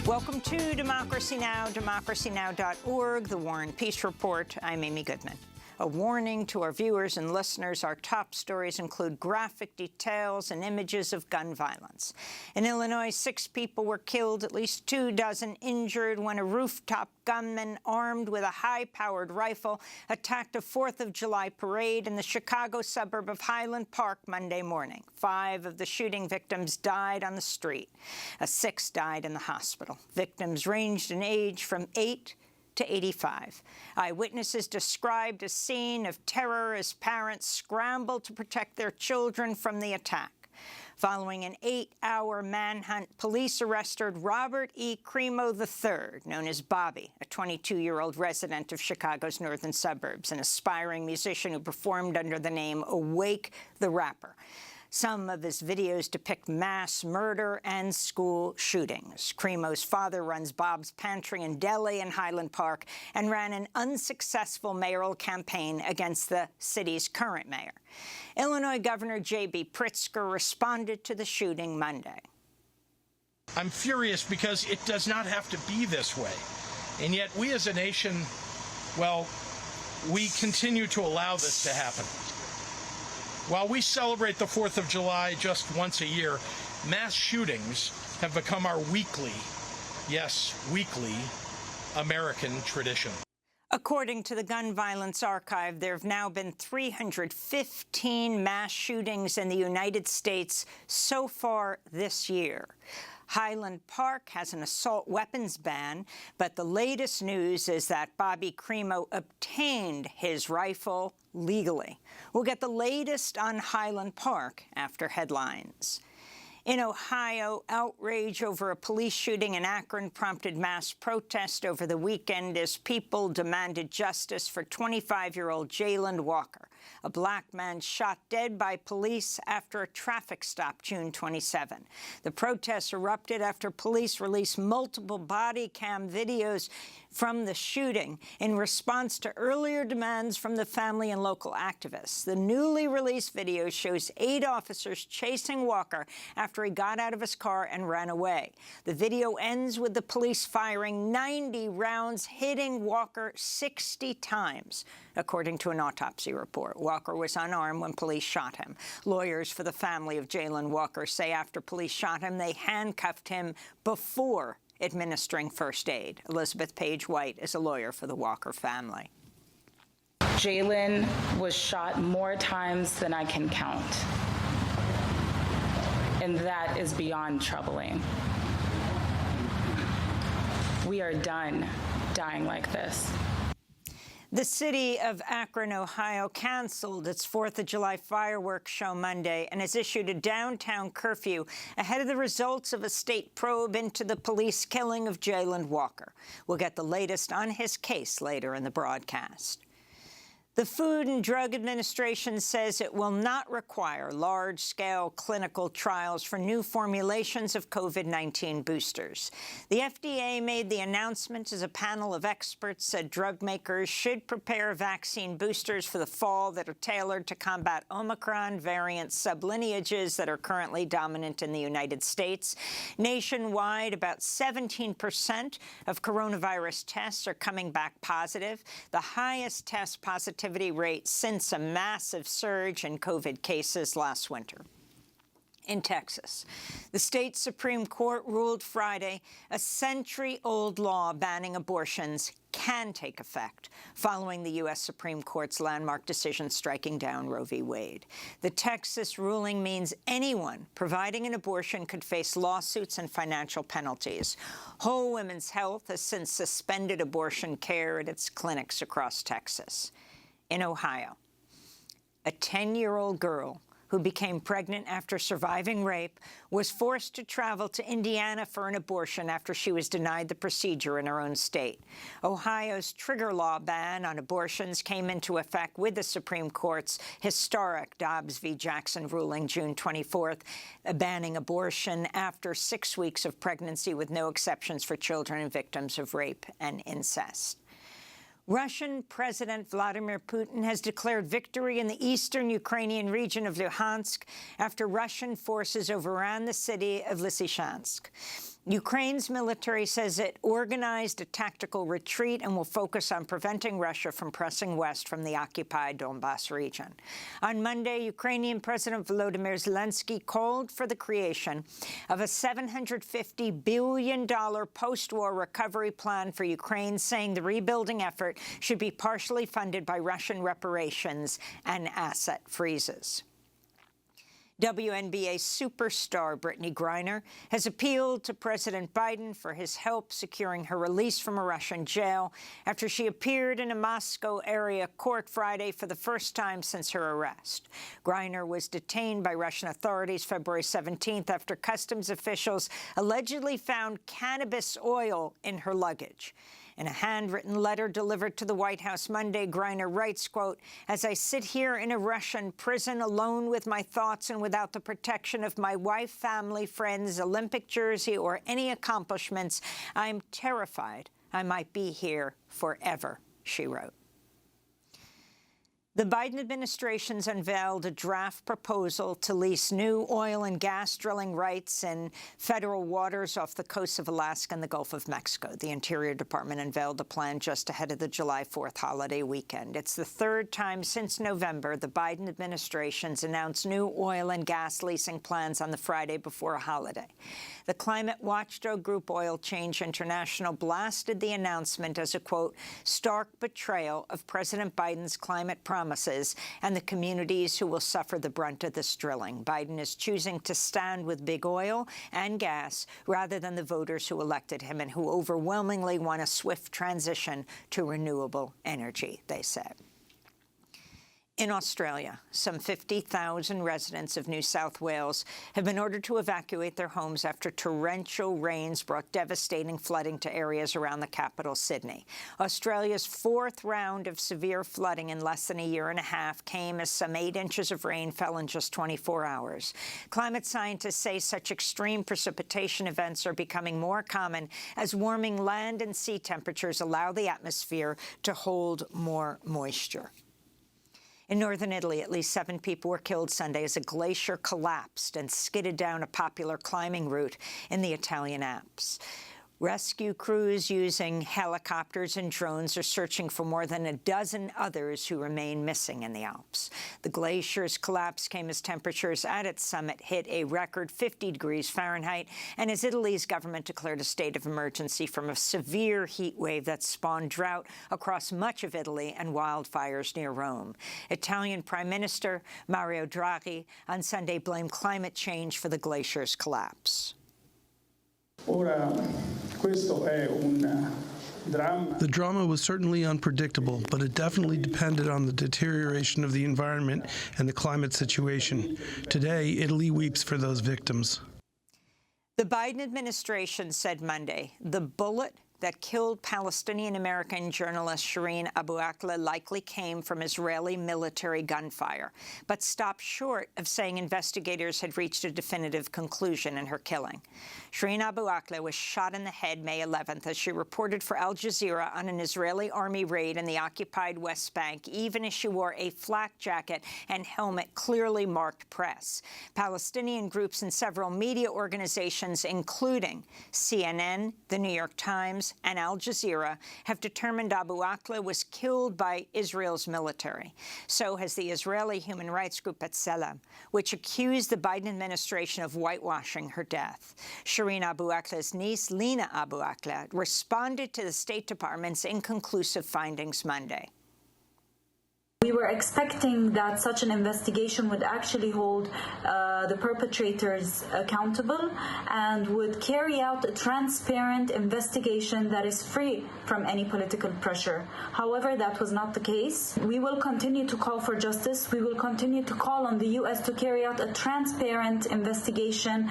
Welcome to Democracy Now!, democracynow.org, The War and Peace Report. I'm Amy Goodman. A warning to our viewers and listeners, our top stories include graphic details and images of gun violence. In Illinois, 6 people were killed, at least 24 injured when a rooftop gunman armed with a high-powered rifle attacked a 4th of July parade in the Chicago suburb of Highland Park Monday morning. 5 of the shooting victims died on the street. 6 died in the hospital. Victims ranged in age from 8 to 85. Eyewitnesses described a scene of terror as parents scrambled to protect their children from the attack. Following an 8-hour manhunt, police arrested Robert E. Crimo III, known as Bobby, a 22-year-old resident of Chicago's northern suburbs, an aspiring musician who performed under the name Awake the Rapper. Some of his videos depict mass murder and school shootings. Crimo's father runs Bob's Pantry and Deli in Highland Park and ran an unsuccessful mayoral campaign against the city's current mayor. Illinois Governor J.B. Pritzker responded to the shooting Monday. I'm furious because it does not have to be this way. And yet we as a nation, well, we continue to allow this to happen. While we celebrate the 4th of July just once a year, mass shootings have become our weekly, yes, weekly, American tradition. According to the Gun Violence Archive, there have now been 315 mass shootings in the United States so far this year. Highland Park has an assault weapons ban, but the latest news is that Bobby Crimo obtained his rifle legally. We'll get the latest on Highland Park after headlines. In Ohio, outrage over a police shooting in Akron prompted mass protest over the weekend as people demanded justice for 25-year-old Jayland Walker, a black man shot dead by police after a traffic stop June 27. The protests erupted after police released multiple body cam videos from the shooting in response to earlier demands from the family and local activists. The newly released video shows 8 officers chasing Walker after he got out of his car and ran away. The video ends with the police firing 90 rounds, hitting Walker 60 times, according to an autopsy report. Walker was unarmed when police shot him. Lawyers for the family of Jayland Walker say after police shot him, they handcuffed him before administering first aid. Elizabeth Page White is a lawyer for the Walker family. Jayland was shot more times than I can count, and that is beyond troubling. We are done dying like this. The city of Akron, Ohio, canceled its 4th of July fireworks show Monday and has issued a downtown curfew ahead of the results of a state probe into the police killing of Jayland Walker. We'll get the latest on his case later in the broadcast. The Food and Drug Administration says it will not require large-scale clinical trials for new formulations of COVID-19 boosters. The FDA made the announcement as a panel of experts said drug makers should prepare vaccine boosters for the fall that are tailored to combat Omicron variant sublineages that are currently dominant in the United States. Nationwide, about 17% of coronavirus tests are coming back positive, the highest test positivity rate since a massive surge in COVID cases last winter. In Texas, the state Supreme Court ruled Friday a century-old law banning abortions can take effect, following the U.S. Supreme Court's landmark decision striking down Roe v. Wade. The Texas ruling means anyone providing an abortion could face lawsuits and financial penalties. Whole Women's Health has since suspended abortion care at its clinics across Texas. In Ohio, a 10-year-old girl who became pregnant after surviving rape was forced to travel to Indiana for an abortion after she was denied the procedure in her own state. Ohio's trigger law ban on abortions came into effect with the Supreme Court's historic Dobbs v. Jackson ruling June 24th, banning abortion after 6 weeks of pregnancy with no exceptions for children and victims of rape and incest. Russian President Vladimir Putin has declared victory in the eastern Ukrainian region of Luhansk after Russian forces overran the city of Lysychansk. Ukraine's military says it organized a tactical retreat and will focus on preventing Russia from pressing west from the occupied Donbas region. On Monday, Ukrainian President Volodymyr Zelensky called for the creation of a $750 billion post-war recovery plan for Ukraine, saying the rebuilding effort should be partially funded by Russian reparations and asset freezes. WNBA superstar Brittany Griner has appealed to President Biden for his help securing her release from a Russian jail after she appeared in a Moscow area court Friday for the first time since her arrest. Griner was detained by Russian authorities February 17th after customs officials allegedly found cannabis oil in her luggage. In a handwritten letter delivered to the White House Monday, Griner writes, quote, "As I sit here in a Russian prison alone with my thoughts and without the protection of my wife, family, friends, Olympic jersey, or any accomplishments, I'm terrified I might be here forever," she wrote. The Biden administration's unveiled a draft proposal to lease new oil and gas drilling rights in federal waters off the coasts of Alaska and the Gulf of Mexico. The Interior Department unveiled the plan just ahead of the July 4th holiday weekend. It's the third time since November the Biden administration's announced new oil and gas leasing plans on the Friday before a holiday. The climate watchdog group Oil Change International blasted the announcement as a, quote, "stark betrayal of President Biden's climate promises and the communities who will suffer the brunt of this drilling. Biden is choosing to stand with big oil and gas rather than the voters who elected him and who overwhelmingly want a swift transition to renewable energy," they said. In Australia, some 50,000 residents of New South Wales have been ordered to evacuate their homes after torrential rains brought devastating flooding to areas around the capital, Sydney. Australia's fourth round of severe flooding in less than a year and a half came as some 8 inches of rain fell in just 24 hours. Climate scientists say such extreme precipitation events are becoming more common as warming land and sea temperatures allow the atmosphere to hold more moisture. In northern Italy, at least 7 people were killed Sunday as a glacier collapsed and skidded down a popular climbing route in the Italian Alps. Rescue crews using helicopters and drones are searching for more than a dozen others who remain missing in the Alps. The glacier's collapse came as temperatures at its summit hit a record 50 degrees Fahrenheit and as Italy's government declared a state of emergency from a severe heat wave that spawned drought across much of Italy and wildfires near Rome. Italian Prime Minister Mario Draghi on Sunday blamed climate change for the glacier's collapse. The drama was certainly unpredictable, but it definitely depended on the deterioration of the environment and the climate situation. Today, Italy weeps for those victims. The Biden administration said Monday the bullet that killed Palestinian-American journalist Shireen Abu Akleh likely came from Israeli military gunfire, but stopped short of saying investigators had reached a definitive conclusion in her killing. Shireen Abu Akleh was shot in the head May 11th as she reported for Al Jazeera on an Israeli army raid in the occupied West Bank, even as she wore a flak jacket and helmet clearly marked press. Palestinian groups and several media organizations, including CNN, The New York Times, and Al Jazeera, have determined Abu Akleh was killed by Israel's military. So has the Israeli human rights group B'Tselem, which accused the Biden administration of whitewashing her death. Shireen Abu Akleh's niece, Lina Abu Akleh, responded to the State Department's inconclusive findings Monday. We were expecting that such an investigation would actually hold the perpetrators accountable and would carry out a transparent investigation that is free from any political pressure. However, that was not the case. We will continue to call for justice. We will continue to call on the U.S. to carry out a transparent investigation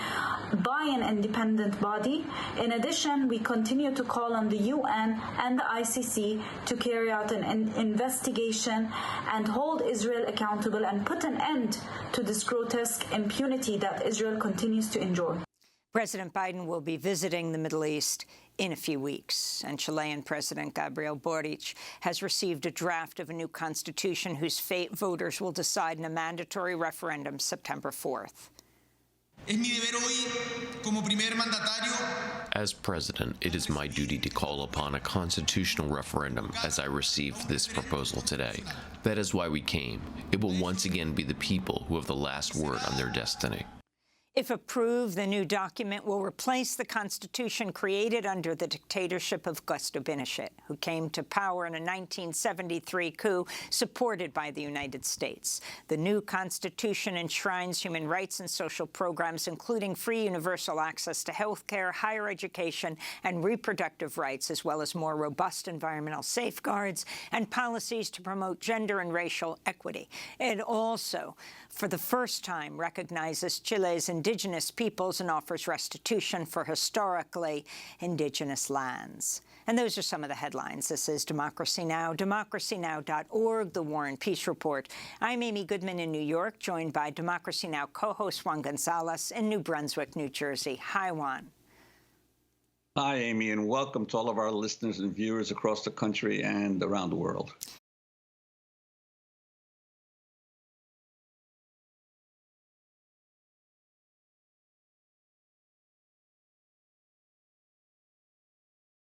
by an independent body. In addition, we continue to call on the UN and the ICC to carry out an investigation and hold Israel accountable and put an end to this grotesque impunity that Israel continues to enjoy. President Biden will be visiting the Middle East in a few weeks, and Chilean President Gabriel Boric has received a draft of a new constitution whose fate voters will decide in a mandatory referendum September 4th. Es mi deber hoy, como primer mandatario, As president, it is my duty to call upon a constitutional referendum as I receive this proposal today. That is why we came. It will once again be the people who have the last word on their destiny. If approved, the new document will replace the Constitution created under the dictatorship of Augusto Pinochet, who came to power in a 1973 coup supported by the United States. The new Constitution enshrines human rights and social programs, including free universal access to health care, higher education, and reproductive rights, as well as more robust environmental safeguards and policies to promote gender and racial equity. It also, for the first time, recognizes Chile's indigenous peoples and offers restitution for historically indigenous lands. And those are some of the headlines. This is Democracy Now!, democracynow.org, The War and Peace Report. I'm Amy Goodman in New York, joined by Democracy Now! Co-host Juan Gonzalez in New Brunswick, New Jersey. Hi, Juan. Hi, Amy, and welcome to all of our listeners and viewers across the country and around the world.